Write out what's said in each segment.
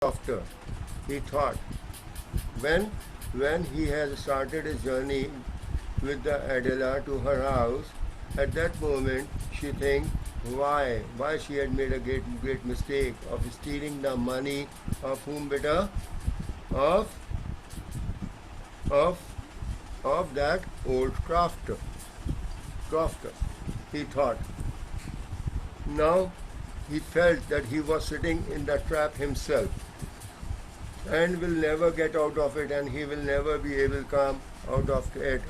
after. He thought, when when he has started his journey with the Adela to her house, at that moment she thinks why she had made a great mistake of stealing the money of whom beta of of of that old crafter. He thought. Now he felt that he was sitting in the trap himself and will never get out of it, and he will never be able to come out of it.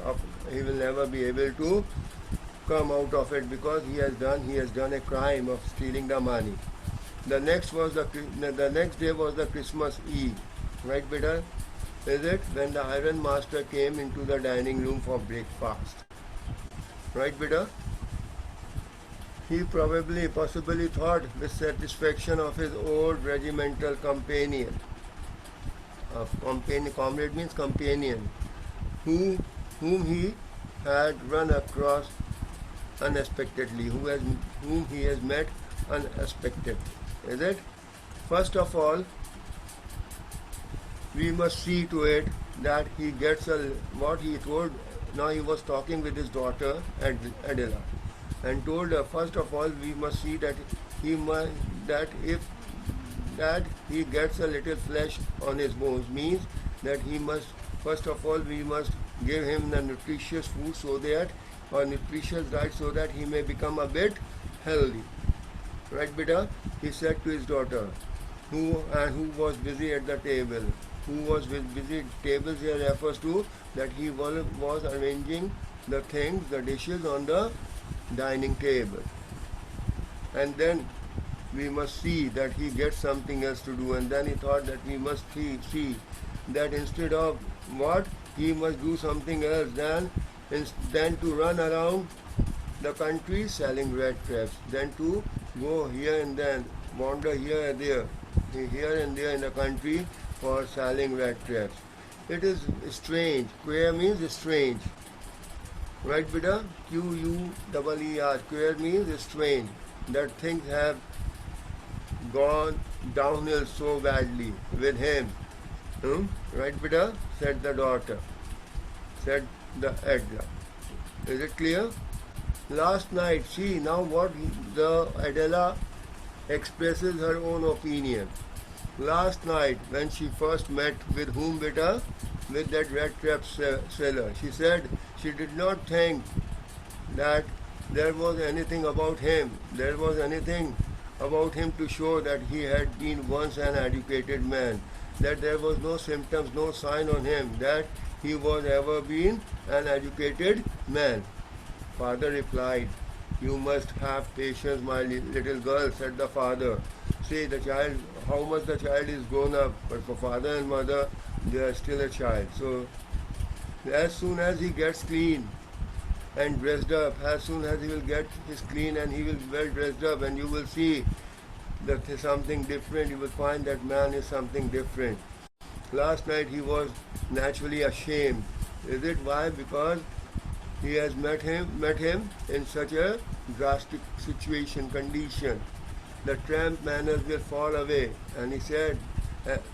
He will never be able to come out of it because he has done a crime of stealing the money. The next day was the Christmas Eve, right, beta? Is it when the iron master came into the dining room for breakfast, right, beta? He possibly thought with satisfaction of his old regimental companion. Comrade means companion, who, whom he had run across unexpectedly, whom he has met unexpectedly. Is it? First of all, we must see to it that he gets what he told. Now he was talking with his daughter Adela, and told her, first of all we must see that he must that if that he gets a little flesh on his bones, means that he must, first of all we must give him the nutritious food so that, or nutritious diet, so that he may become a bit healthy, right beta? He said to his daughter, who was busy at the table. Who was with busy tables here refers to that he was arranging the things, the dishes on the dining table. And then we must see that he gets something else to do, and then he thought that we must see that instead of what, he must do something else than to run around the country selling rat traps, then to go here and then, wander here and there in the country for selling rat traps. It is strange. Queer means strange. Right, beta? Queer. Queer means strange. That things have gone downhill so badly with him. Right, beta? Said the daughter. Said the Adela. Is it clear? Last night, see now what the Adela expresses her own opinion. Last night, when she first met with whom, beta? With that rat trap seller. She said she did not think that there was anything about him. There was anything about him to show that he had been once an educated man. That there was no symptoms, no sign on him that he was ever been an educated man. Father replied, "You must have patience, my little girl," said the father. See the child, how much the child is grown up, but for father and mother, they are still a child. So as soon as he gets clean and dressed up, as soon as he will get his clean and he will be well dressed up, and you will see that is something different, you will find that man is something different. Last night he was naturally ashamed. Is it why? Because he has met him in such a drastic condition. The tramp manners will fall away, and he said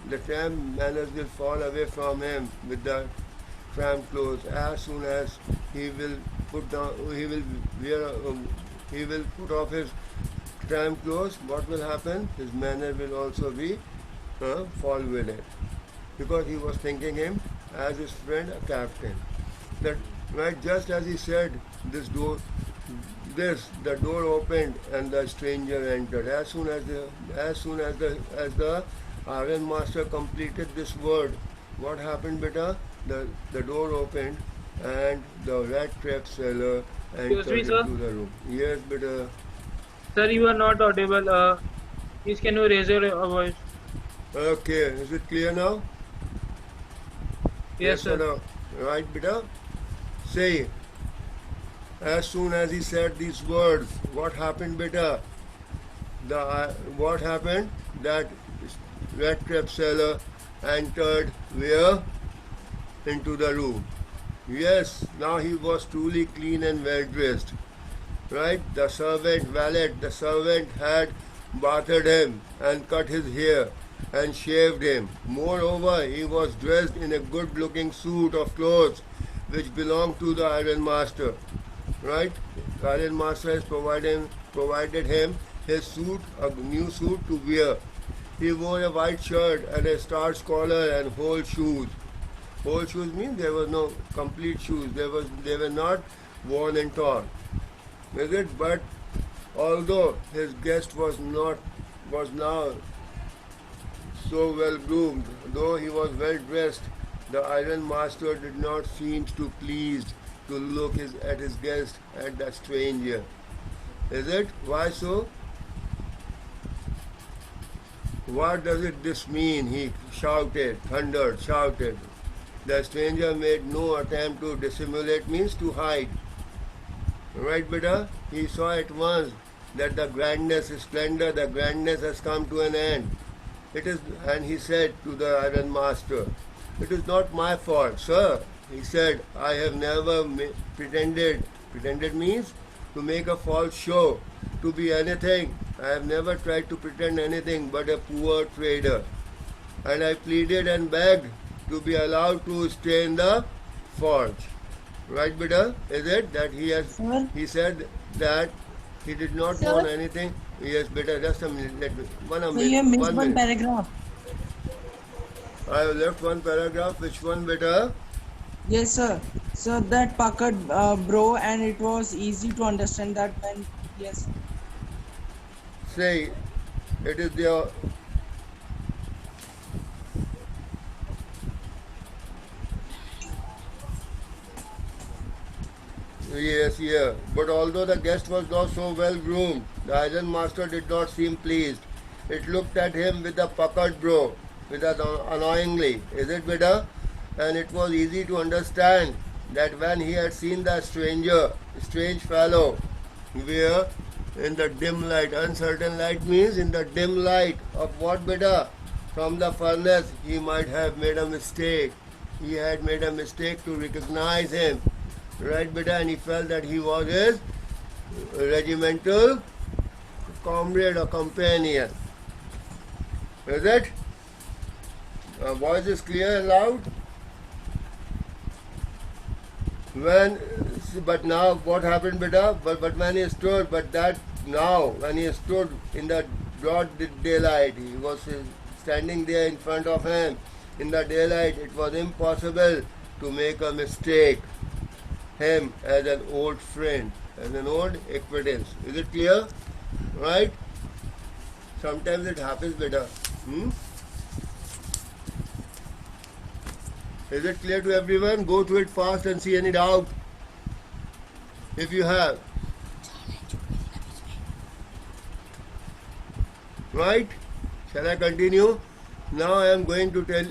the tramp manners will fall away from him with the tramp clothes. As soon as he will put off his tramp clothes, what will happen? His manner will also be fall with it, because he was thinking him as his friend, a captain. That right, just as he said, the door opened and the stranger entered. As soon as the iron master completed this word, what happened, beta? The door opened and the rat trap seller Excuse entered me, sir. into the room. Yes, beta. Sir, you are not audible. Please, can you raise your voice? Okay, is it clear now? Yes, Or sir. no? Right, beta? Say, as soon as he said these words, what happened, beta? What happened? That rat trap seller entered where? Into the room. Yes, now he was truly clean and well dressed. Right? The servant had bathed him and cut his hair and shaved him. Moreover, he was dressed in a good-looking suit of clothes which belonged to the iron master. Right? The iron master has provided him his suit, a new suit to wear. He wore a white shirt and a starched collar and whole shoes. Whole shoes means there was no complete shoes. They were not worn and torn. Is it? But although his guest was now so well groomed, though he was well dressed, the iron master did not seem too pleased to look at his guest, at the stranger. Is it? Why so? What does this mean? He shouted, thundered, shouted. The stranger made no attempt to dissimulate, means to hide. Right, beta? He saw at once that the grandness, splendor, the grandness has come to an end. And he said to the iron master, "It is not my fault, sir." He said, "I have never pretended. Pretended means to make a false show, to be anything. I have never tried to pretend anything but a poor trader. And I pleaded and begged to be allowed to stay in the forge." Right, beta? Is it that Sir, he said that he did not Sir? want anything? Yes, beta, just a minute. Let me, so you have missed one one minute. paragraph. I have left one paragraph. Which one, beta? Yes, sir. So that puckered bro, and it was easy to understand that when yes, Say, it is the yes, yeah. But although the guest was not so well groomed, the iron master did not seem pleased. It looked at him with a puckered brow, annoyingly. Is it, beta? And it was easy to understand that when he had seen the strange fellow, where in the dim light, uncertain light means in the dim light of what, beta? From the furnace, he might have made a mistake. He had made a mistake to recognize him. Right, beta? And he felt that he was his regimental comrade or companion. Is it? Voice is clear and loud? But now what happened, beta? But when he stood, when he stood in the broad daylight, he was standing there in front of him. In the daylight, it was impossible to make a mistake. Him as an old friend, as an old acquaintance. Is it clear? Right? Sometimes it happens, beta. Is it clear to everyone? Go through it fast and see any doubt. If you have. Right? Shall I continue? Now I am going to tell.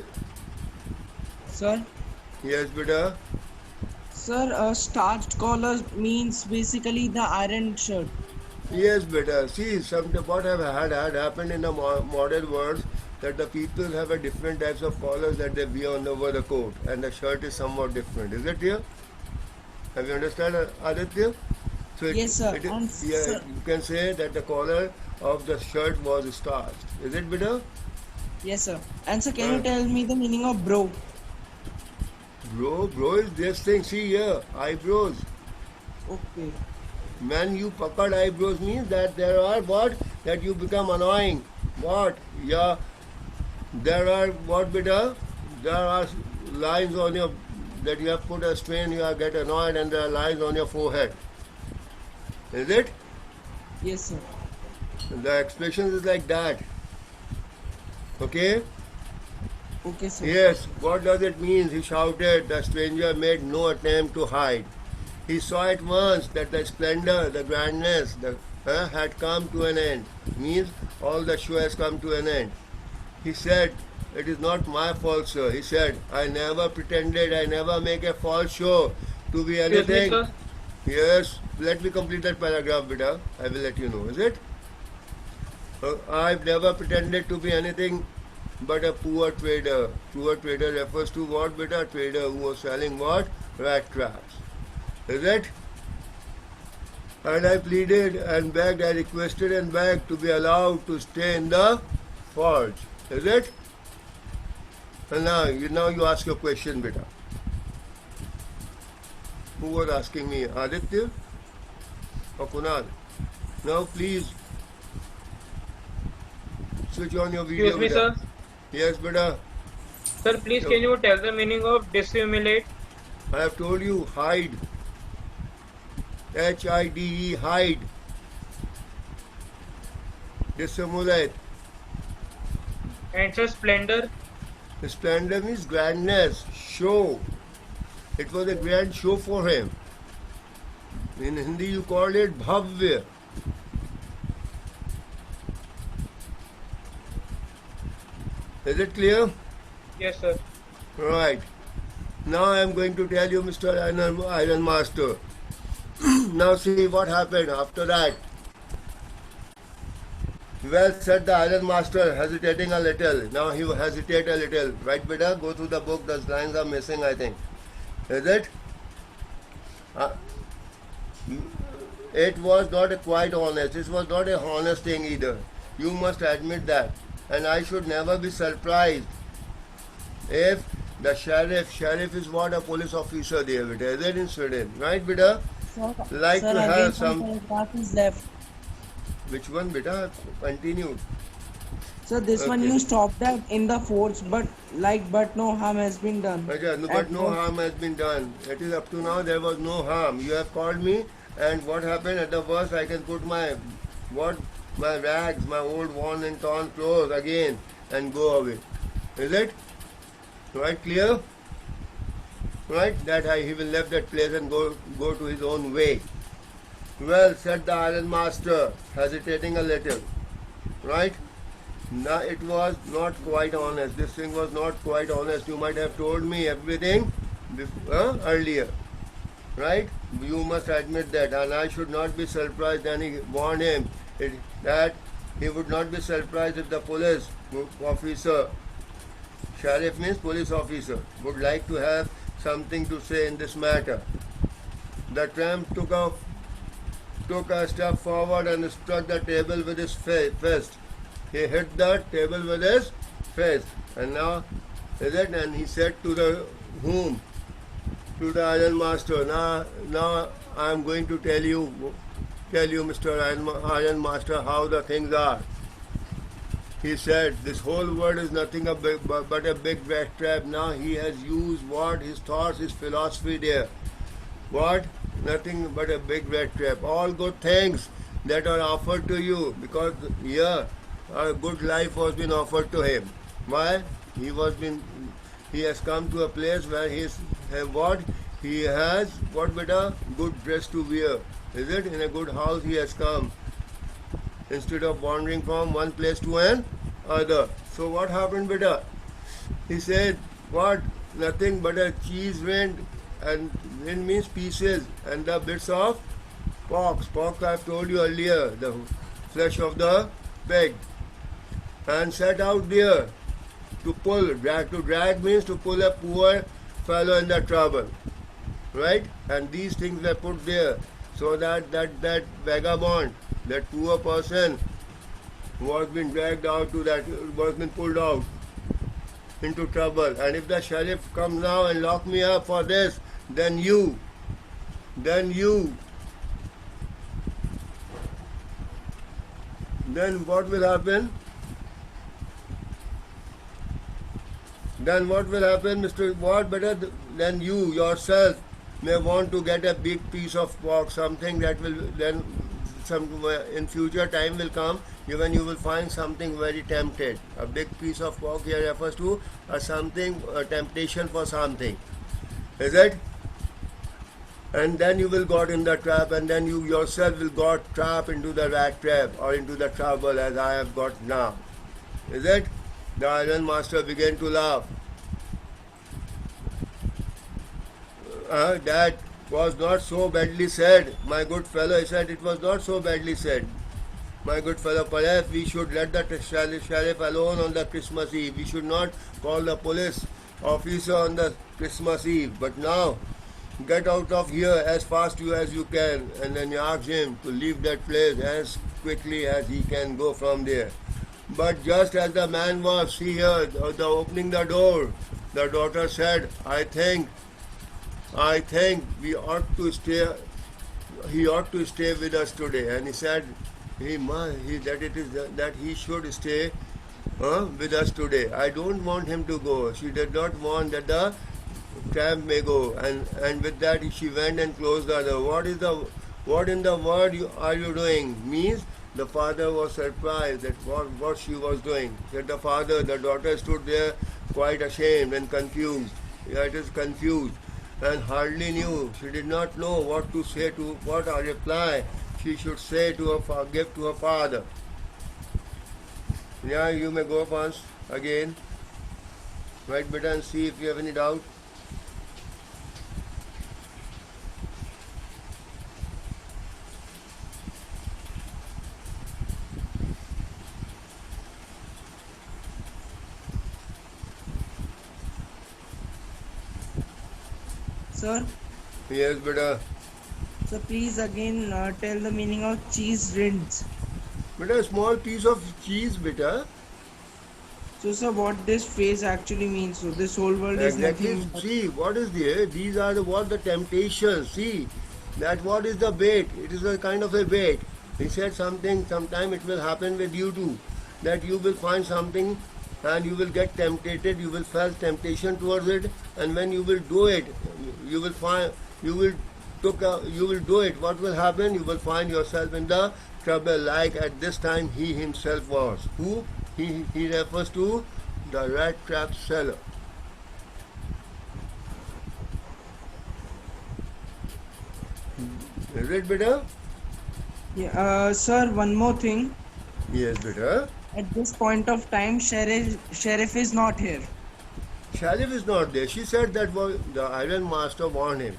sir. Yes, beta. Sir, starched collar means basically the iron shirt. Yes, beta. See, what have had happened in the modern world that the people have a different types of collars that they wear on over the coat, and the shirt is somewhat different. Is it here? Have you understand, Aditya? So Yes, sir. And yeah, sir, you can say that the collar of the shirt was starched. Is it, beta? yes, sir. And sir, can Uh, you tell me the meaning of bro? Bro is this thing. See here, eyebrows. Okay. When you puckered eyebrows means that there are what? That you become annoying. What? Yeah. There are what, beta? There are lines on your that you have put a strain, you are get annoyed, and there are lines on your forehead. Is it? Yes, sir. The expression is like that. Okay? Okay, sir. Yes. What does it mean? He shouted. The stranger made no attempt to hide. He saw at once that the splendor, the grandness, had come to an end. Means all the show has come to an end. He said, "It is not my fault, sir." He said, "I never pretended. I never make a false show to be Excuse me, anything." sir. Yes. Let me complete that paragraph, beta. I will let you know. Is it? I've never pretended to be anything but a poor trader. Poor trader refers to what, beta? Trader who was selling what? Rat traps. Is it? And I pleaded and begged, I requested and begged to be allowed to stay in the forge. Is it? And now you ask your question, beta. Who was asking me? Aditya or Kunal? Now please switch on your video. Excuse me, Beta. sir. Yes, beta. Sir, please can you tell the meaning of dissimulate? I have told you, hide. Hide, hide. Dissimulate. And sir, splendor? Splendor means grandness, show. It was a grand show for him. In Hindi you call it bhavya. Is it clear? Yes, sir. Right. Now I am going to tell you, Mr. Iron Master. Now see what happened after that. Well, said the Iron Master, hesitating a little. Now he will hesitate a little. Right, beta? Go through the book. Those lines are missing, I think. Is it? It was not a quite honest. It was not a honest thing either. You must admit that. And I should never be surprised if the sheriff is what a police officer there, beta. Is it in Sweden? Right, beta? Sir, Like sir, to again have some some. paragraph is left. Which one, beta? Continued. So this one Okay. you stopped at in the force, but no harm has been done. Okay, no, At but no first- harm has been done. It is up to now there was no harm. You have called me, and what happened at the worst? I can put my rags, my old worn and torn clothes again, and go away. Is it? Right? Clear? Right? That he will left that place and go to his own way. Well, said the Iron Master, hesitating a little. Right? Now it was not quite honest. This thing was not quite honest. You might have told me everything earlier. Right? You must admit that. And I should not be surprised. And he warned him that he would not be surprised if the police officer, sheriff means police officer, would like to have something to say in this matter. The tramp took a step forward and struck the table with his fist. He hit the table with his fist. And now, is it? And he said to the whom? To the Iron Master. Now I am going to tell you, Mr. Iron Master, how the things are. He said, this whole world is nothing but a big rat trap. Now he has used what? His thoughts, his philosophy there. What? Nothing but a big rat trap. All good things that are offered to you, because here a good life was been offered to him. Why? He has come to a place where he has what, beta? Good dress to wear. Is it? In a good house he has come, instead of wandering from one place to another. So what happened, beta? He said, what? Nothing but a cheese wind, and wind means pieces, and the bits of pork. Pork I have told you earlier, the flesh of the pig. And set out there to pull. To drag means to pull a poor fellow in the trouble. Right? And these things were put there so that vagabond, that poor person was been dragged out was been pulled out into trouble. And if the sheriff comes now and lock me up for this, then what will happen? Then what will happen, Mr. What? Better than you yourself may want to get a big piece of pork, something that will then in future time will come when you will find something very tempted. A big piece of pork here refers to a temptation for something. Is it? And then you will got in the trap, and then you yourself will got trapped into the rat trap or into the trouble as I have got now. Is it? The Iron Master began to laugh. That was not so badly said, my good fellow. He said, it was not so badly said, my good fellow. Perhaps we should let the sheriff alone on the Christmas Eve. We should not call the police officer on the Christmas Eve. But now, get out of here as fast as you can. And then you ask him to leave that place as quickly as he can go from there. But just as the man was, see here, the opening the door, the daughter said, I think we ought to stay. He ought to stay with us today. And he said, that he should stay with us today. I don't want him to go. She did not want that the tramp may go. And with that she went and closed the door. What in the world are you doing? Means the father was surprised that what she was doing. That the daughter stood there quite ashamed and confused. It is confused and hardly knew. She did not know what to say what a reply she should say give to her father. Yeah, you may go once again. Write beta and see if you have any doubt. Sir, Yes, beta. so please again tell the meaning of cheese rinds. Beta, a small piece of cheese, beta. So sir, what this phrase actually means? So this whole world is Exactly. nothing but See, what is there? These are what the temptations. See, that what is the bait? It is a kind of a bait. He said sometime it will happen with you too. That you will find something and you will get tempted, you will feel temptation towards it, and when you will do it, you will find, you will do it. What will happen? You will find yourself in the trouble like at this time he himself was. Who? He refers to the rat trap seller. Is it better? yeah. Sir, one more thing. Yes, better. At this point of time, sheriff is not here. Sharif is not there. She said that the iron master warned him.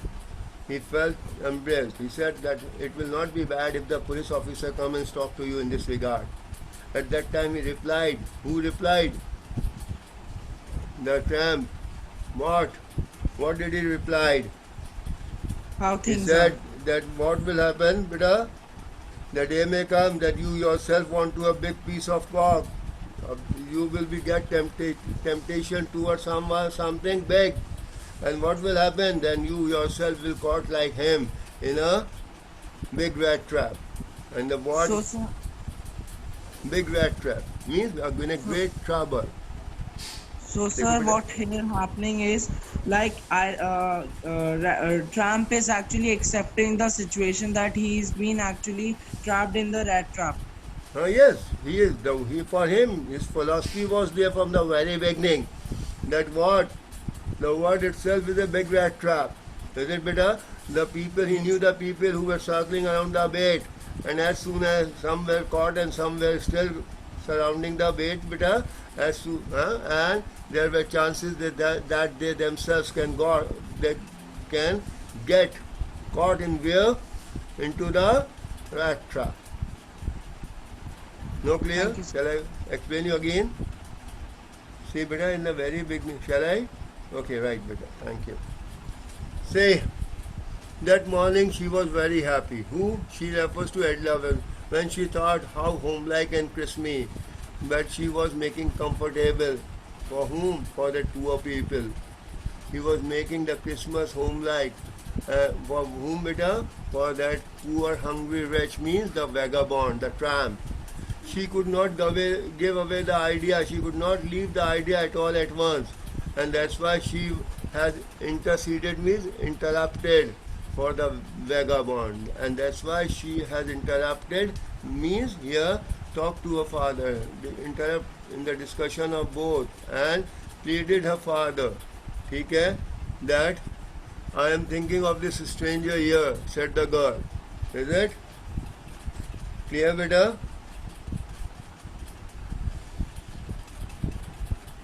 He felt embarrassed. He said that it will not be bad if the police officer come and talk to you in this regard. At that time he replied. Who replied? The tramp. What? What did he reply? How He things said are. that what will happen, beta? The day may come that you yourself want to a big piece of pork. You will be get temptation towards something big. And what will happen? Then you yourself will caught like him in a big rat trap. And the what? So sir, Big rat trap means we are in a great trouble. so sir, what here happening is like Trump is actually accepting the situation that he's been actually trapped in the rat trap. Yes, he is. For him, his philosophy was there from the very beginning. That what? The word itself is a big rat trap. Is it better? He knew the people who were circling around the bait. And as soon as some were caught and some were still surrounding the bait, and there were chances that they themselves they can get caught in where? Into the rat trap. No clear? Thank you, sir. Shall I explain you again? See, beta, in the very beginning. Shall I? Okay, right, beta. Thank you. Say, that morning she was very happy. Who? She refers to Edla when she thought how homelike and Christmas, but she was making comfortable. For whom? For the poor people. He was making the Christmas homelike. For whom, beta? For that poor, hungry wretch means the vagabond, the tramp. She could not give away the idea. She could not leave the idea at all at once. And that's why she has interceded, means interrupted for the vagabond. And that's why she has interrupted, means here talk to her father, interrupt in the discussion of both, and pleaded her father. Okay? That I am thinking of this stranger here, said the girl. Is it? Clear, beta?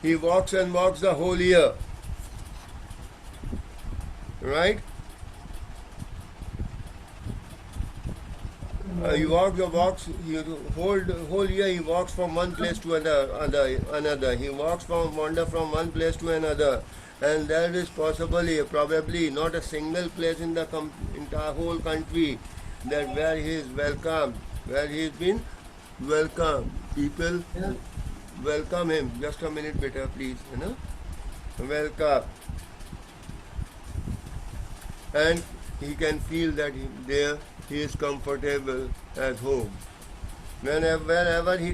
He walks and walks the whole year. Right? He walks, whole year he walks from one place to another. He wander from one place to another. And there is probably not a single place in the entire whole country that where he is welcomed, where he has been welcome people, Yeah. welcome him. Just a minute, beta, please. Welcome, and he can feel that there he is comfortable at home. Whenever he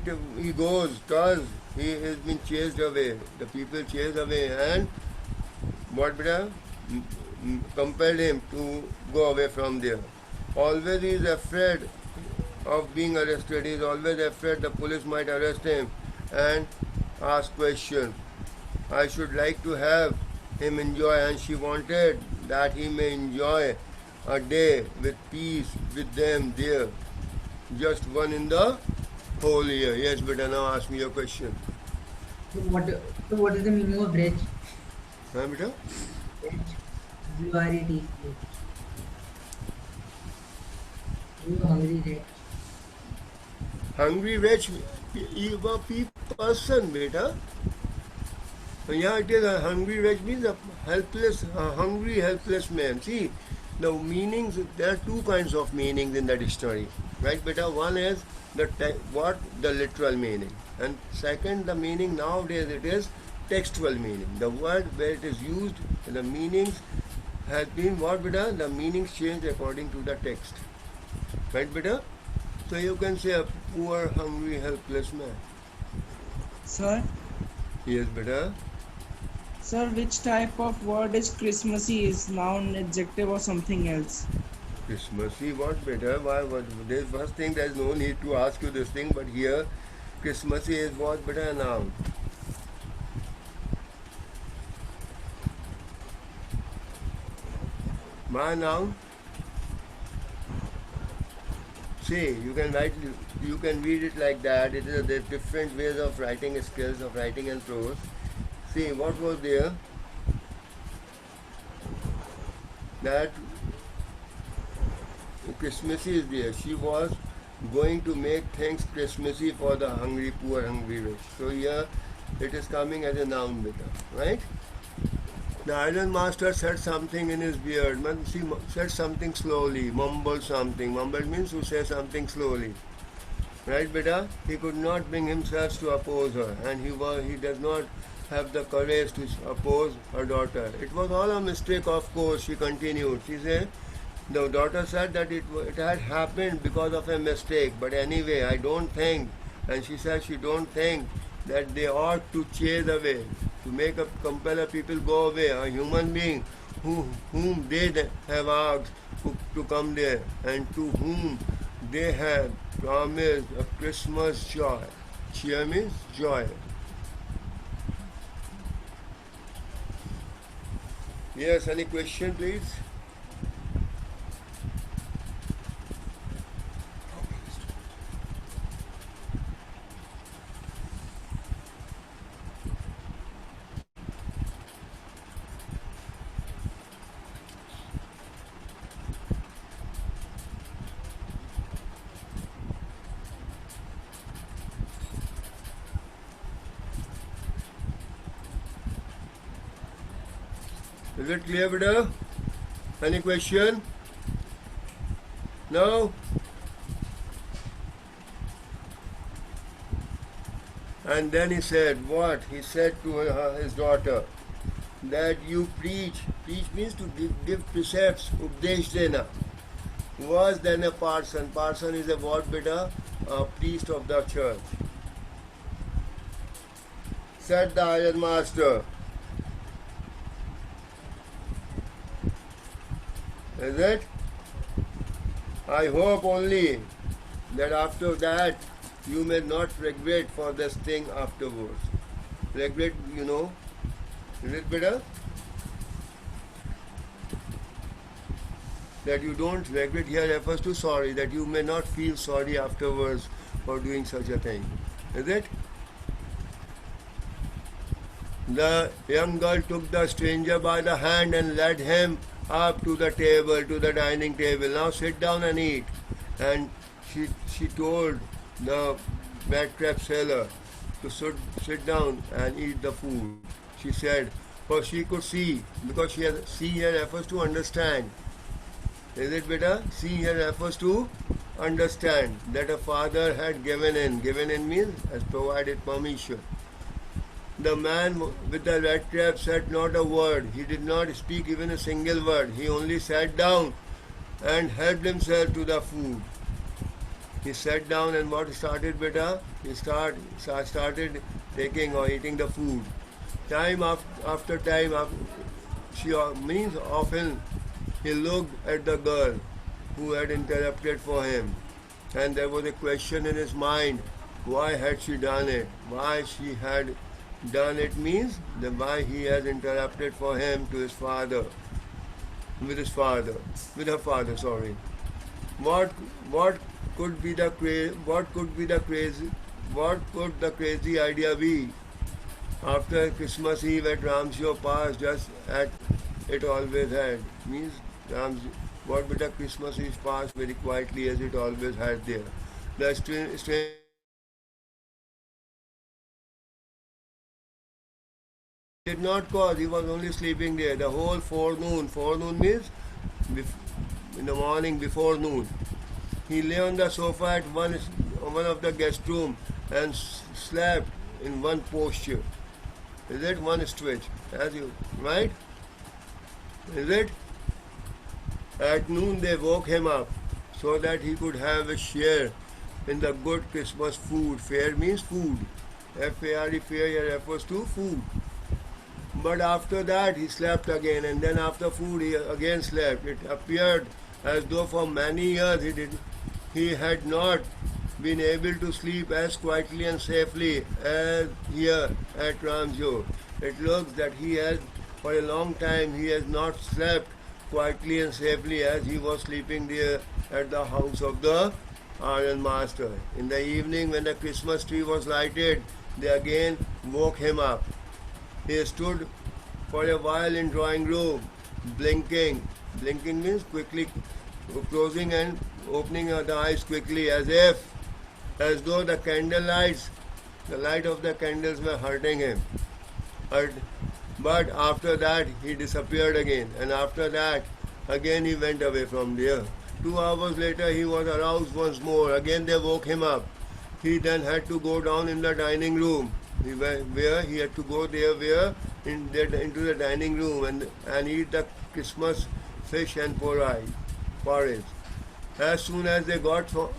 goes, cause he has been chased away. The people chased away, and what beta? Compelled him to go away from there. Always he is afraid of being arrested. He is always afraid the police might arrest him and ask questions. I should like to have him enjoy, and she wanted that he may enjoy a day with peace with them there. Just one in the whole year. Yes, beta, now ask me your question. So what is the meaning of rich? Huh, beta? Rich. R-E-T. You hungry rich. Hungry wretch, you a person, beta. Yeah, it is a hungry wretch means a helpless, a hungry, helpless man. See, the meanings, there are two kinds of meanings in the dictionary. Right, beta? One is the literal meaning. And second, the meaning nowadays it is textual meaning. The word where it is used, the meanings has been what, beta? The meanings change according to the text. Right, beta? So you can say a poor, hungry, helpless man. Sir, Yes, beta. sir, which type of word is Christmassy? Is noun, adjective, or something else? Christmassy, what better? Why? What? There's first thing. There's no need to ask you this thing, but here, Christmassy is what better noun. My noun. See, you can write. You can read it like that. It is there's different ways of writing skills of writing and prose. See, what was there? That Christmassy is there. She was going to make things Christmassy for the hungry, poor, hungry rich. So here it is coming as a noun, beta, right? The iron master said something in his beard. He said something slowly, mumbled something. Mumbled means to say something slowly. Right, beta? He could not bring himself to oppose her, and he does not have the courage to oppose her daughter. It was all a mistake, of course, she continued. She said, the daughter said that it had happened because of a mistake, but anyway, I don't think, and she said she don't think that they ought to chase away, to compel a people go away, a human being whom they have asked to come there, and to whom they have promised a Christmas joy. Cheer means joy. Yes, any question, please? Is it clear, beta? Any question? No? And then he said, what? He said to his daughter, that you preach. Preach means to give precepts, updesh dena. Worse than a parson. Parson is a what, beta? A priest of the church. Said the iron master. Is it? I hope only that after that you may not regret for this thing afterwards. Regret, is it better? That you don't regret here refers to sorry, that you may not feel sorry afterwards for doing such a thing. Is it? The young girl took the stranger by the hand and led him up to the table, to the dining table. Now sit down and eat. And she told the rat trap seller to sit down and eat the food. She said, for she could see, because see here refers to understand. Is it better? See here refers to understand that a father had given in. Given in means has provided permission. The man with the rat trap said not a word. He did not speak even a single word. He only sat down and helped himself to the food. He sat down and what started, beta? He started taking or eating the food. Time after time, she means often he looked at the girl who had interrupted for him, and there was a question in his mind: why had she done it? Why she had done it means that why he has interrupted for him to his father, with her father. Sorry. What could be the crazy idea be? After Christmas Eve at Ramshaw passed just at it always had. Means what would the Christmas Eve passed very quietly as it always had there. The strange did not cause, he was only sleeping there. The whole forenoon means in the morning before noon. He lay on the sofa at one of the guest room and slept in one posture. Is it one stretch? As you right? Is it? At noon they woke him up so that he could have a share in the good Christmas food. Fare means food. F-A-R-E, fare here refers to food. But after that he slept again, and then after food he again slept. It appeared as though for many years he had not been able to sleep as quietly and safely as here at Ramshaw. It looks that he has, for a long time, he has not slept quietly and safely as he was sleeping there at the house of the Iron Master. In the evening, when the Christmas tree was lighted, they again woke him up. He stood for a while in drawing room, blinking. Blinking means quickly closing and opening the eyes quickly, as though the candlelights, the light of the candles were hurting him. But after that he disappeared again, and after that again he went away from there. 2 hours later he was aroused once more. Again they woke him up. He then had to go down in the dining room. Where he had to go there, into the dining room and eat the Christmas fish and porridge. As soon as they got up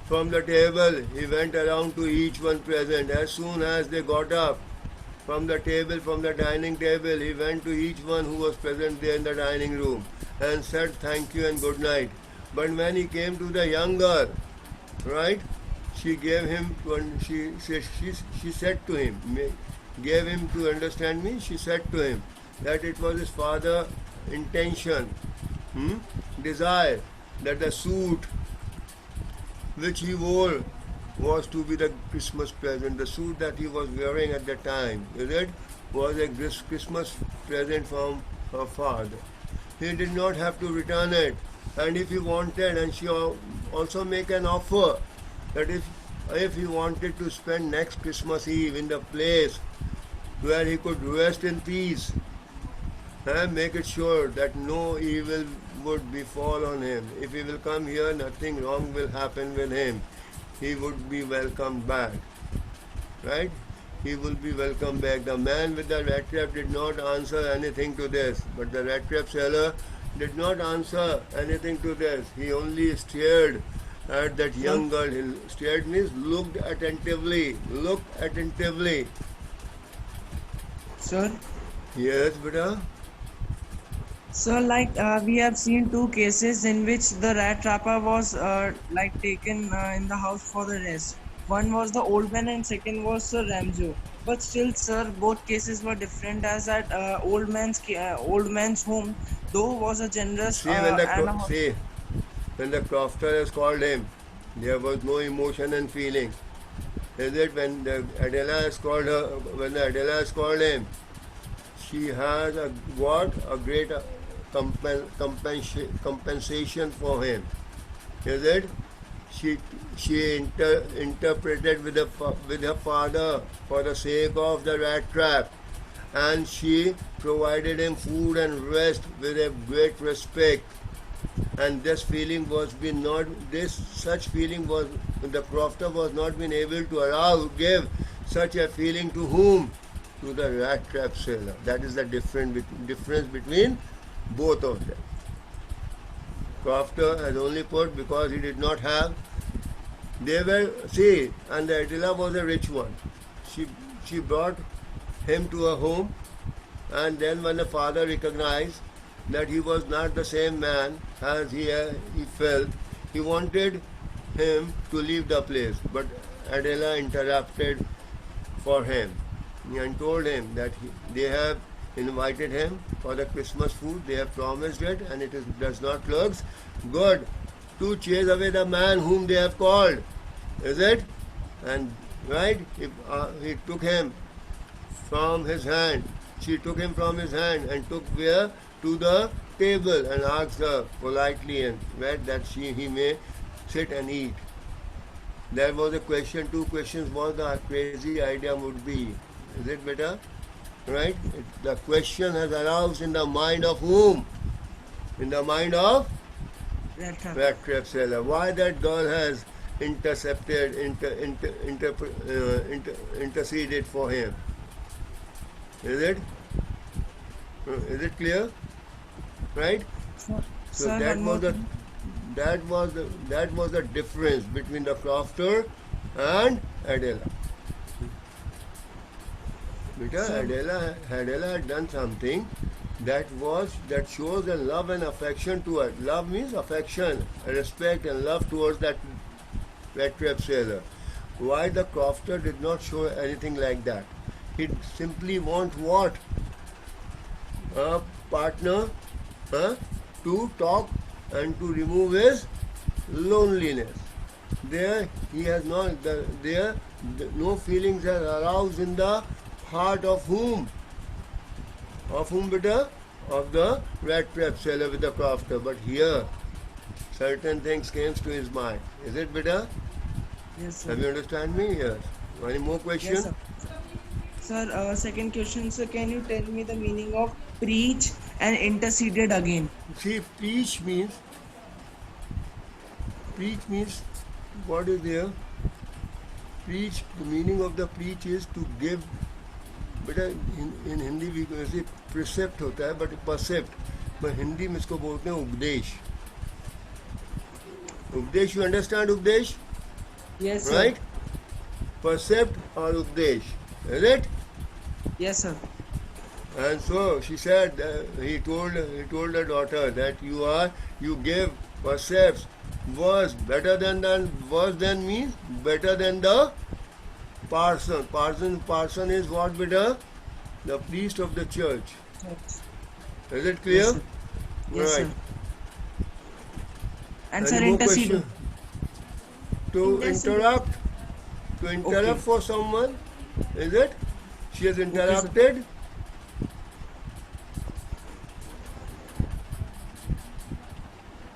from the table, he went around to each one present. As soon as they got up from the dining table, he went to each one who was present there in the dining room and said thank you and good night. But when he came to the young girl, right, she gave him she said to him, gave him to understand me. She said to him that it was his father's intention, desire, that the suit which he wore was to be the Christmas present. The suit that he was wearing at the time, is it, was a Christmas present from her father. He did not have to return it, and if he wanted, and she also make an offer that if he wanted to spend next Christmas Eve in the place where he could rest in peace and make it sure that no evil would befall on him. If he will come here, nothing wrong will happen with him. He would be welcomed back. Right? He will be welcomed back. The man with the rat trap did not answer anything to this, but the rat trap seller did not answer anything to this. He only stared at that young girl. He stared means looked attentively. Sir? Yes, beta? So, we have seen two cases in which the rat trapper was taken in the house for the rest. One was the old man and second was Sir Ramshaw. But still, sir, both cases were different, as that old man's home, though, was a generous when the crofter has called him, there was no emotion and feeling. Is it when the Adela has called her? When the Adela has called him, she has a great compensation for him. Is it? She interpreted with her father for the sake of the rat trap, and she provided him food and rest with a great respect. and this feeling was been not this such feeling was the crofter was not been able to arouse give such a feeling to whom? To the rat trap sailor. That is the difference between both of them. Crofter has only put because he did not have. They were see, and the Attila was a rich one. She brought him to her home, and then when the father recognized that he was not the same man as he felt, he wanted him to leave the place. But Adela interrupted for him and told him that they have invited him for the Christmas food. They have promised it, and does not look good to chase away the man whom they have called. Is it? And right, he took him from his hand. She took him from his hand and took where? To the table and asked her politely and that he may sit and eat. There was a question, two questions, what the crazy idea would be. Is it better? Right? The question has aroused in the mind of whom? In the mind of Rat trap. rat trap seller. Why that girl has interceded for him? Is it? Is it clear? Right? So Sir, that one more was the thing. that was the difference between the crofter and Adela. Because Sir. Adela had done something that shows a love and affection to her. Love means affection, respect and love towards that rat trap sailor. Why the crofter did not show anything like that? He simply want what? A partner to talk and to remove his loneliness. There he has not no feelings are aroused in the heart of whom? Of whom, beta? Of the rat trap seller with the crofter. But here certain things came to his mind. Is it, beta? Yes, sir. Have you understand me? Yes. Any more question? Yes, sir. Sir, second question, sir, can you tell me the meaning of preach and interceded again? See, preach means what is there? Preach, the meaning of the preach is to give. बेटा in Hindi भी वैसे precept होता है but परसेप्ट पर हिंदी में इसको बोलते हैं उपदेश. उपदेश, you understand उपदेश? Yes, sir. Right? Percept or उपदेश. Is it? Yes, sir. And so she said, he told her daughter that you give percepts was better than means better than the parson. Parson is what, beta? The priest of the church. Yes, Is it clear? sir. Yes, Right. sir. And Any sir, more interceded. question? To Intercede. interrupt Okay. for someone, is it? She has interrupted.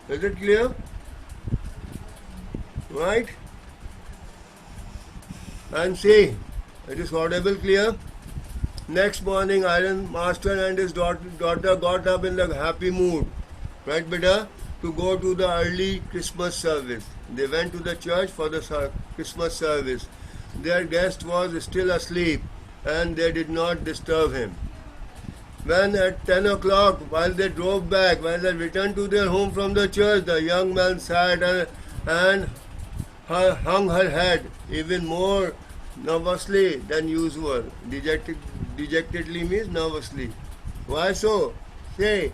Is it clear? Right? And see, it is audible, clear? Next morning, Iron Master and his daughter got up in the happy mood, right, beta, to go to the early Christmas service. They went to the church for the Christmas service. Their guest was still asleep, and they did not disturb him. When at 10 o'clock, while they drove back, while they returned to their home from the church, the young man sat and hung her head even more nervously than usual. Dejectedly means nervously. Why so? Say,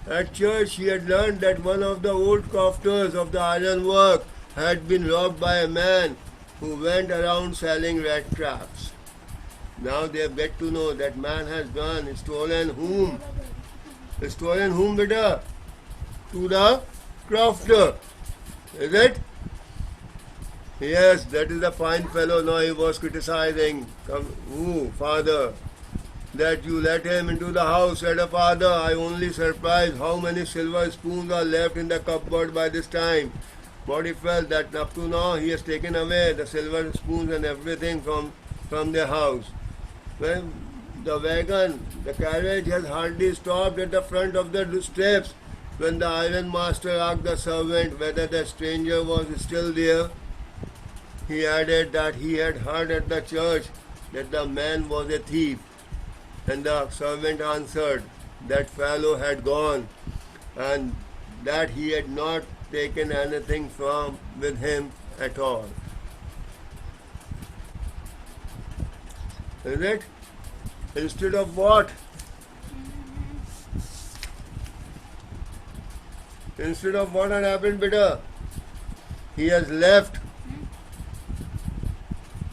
at church she had learned that one of the old crofters of the ironwork had been robbed by a man who went around selling rat traps. Now they have get to know that man has stolen whom? Stolen whom, beta? To the crofter. Is it? Yes, that is a fine fellow. Now he was criticizing. Who? Father. That you let him into the house, said a father. I only surprised how many silver spoons are left in the cupboard by this time. But he felt that up to now he has taken away the silver spoons and everything from their house. When the wagon, the carriage has hardly stopped at the front of the steps, When the iron master asked the servant whether the stranger was still there, he added that he had heard at the church that the man was a thief. And the servant answered that fellow had gone and that he had not taken anything from with him at all. Is it? Instead of what? Instead of what had happened, beta? He has left.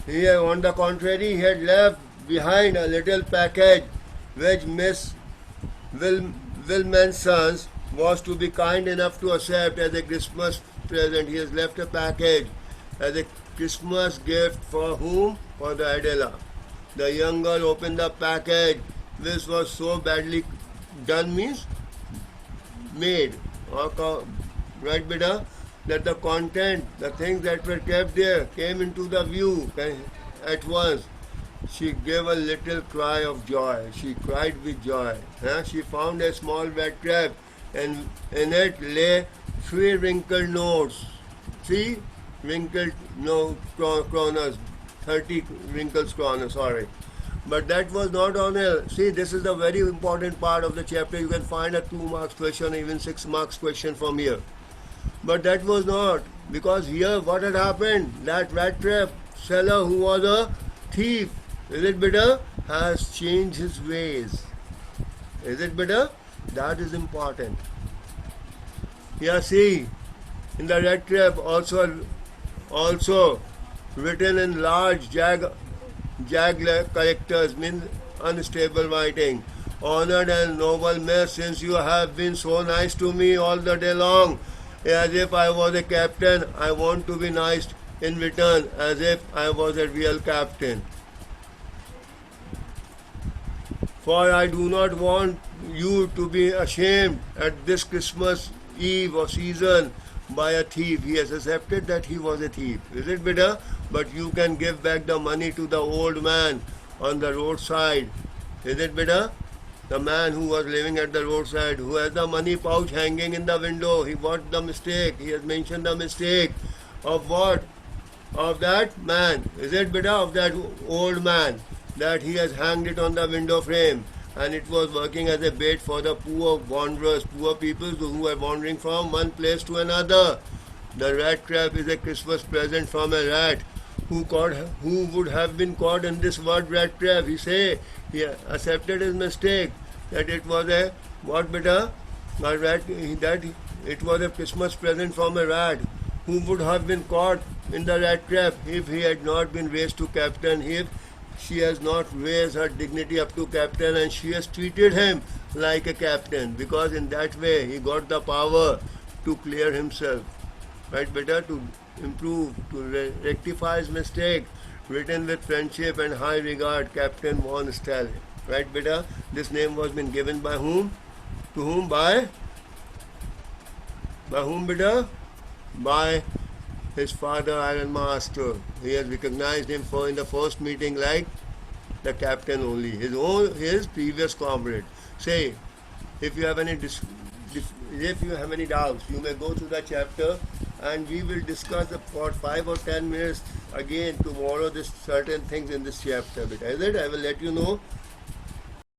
On the contrary, he had left behind a little package which Miss Wilmansons was to be kind enough to accept as a Christmas present. He has left a package as a Christmas gift for whom? For the Adela. The young girl opened the package, which was so badly done, means made, right, beta, that the content, the things that were kept there, came into the view at once. She gave a little cry of joy. She cried with joy. She found a small rat trap, and in it lay 3 wrinkled notes. 3 wrinkled kronas, 30 wrinkles kronas, sorry. But that was not on a... See, this is the very important part of the chapter. You can find a 2 marks question, even 6 marks question from here. But that was not, because here what had happened? That rat trap seller who was a thief, is it better? Has changed his ways. Is it better? That is important. Here see, in the rat trap also written in large jag characters, means unstable writing. Honored and noble miss, since you have been so nice to me all the day long, as if I was a captain, I want to be nice in return, as if I was a real captain. For I do not want you to be ashamed at this Christmas Eve or season by a thief. He has accepted that he was a thief. Is it better? But you can give back the money to the old man on the roadside. Is it better? The man who was living at the roadside, who has the money pouch hanging in the window, he got the mistake. He has mentioned the mistake of what? Of that man. Is it better? Of that old man, that he has hanged it on the window frame, and it was working as a bait for the poor wanderers, poor people who were wandering from one place to another. The rat trap is a Christmas present from a rat who would have been caught in this word rat trap. He accepted his mistake, that it was a what better? A rat, that it was a Christmas present from a rat who would have been caught in the rat trap if he had not been raised to captain, if she has not raised her dignity up to captain, and she has treated him like a captain, because in that way he got the power to clear himself, right? Better to improve, to rectify his mistake. Written with friendship and high regard, Captain von Stahl. Right, beta? This name was been given by whom? To whom? By whom, beta? By his father, Iron Master. He has recognized him in the first meeting like the captain only, his previous comrade. Say, if you have any doubts, you may go to the chapter, and we will discuss for 5 or 10 minutes again tomorrow this certain things in this chapter. Is it? I will let you know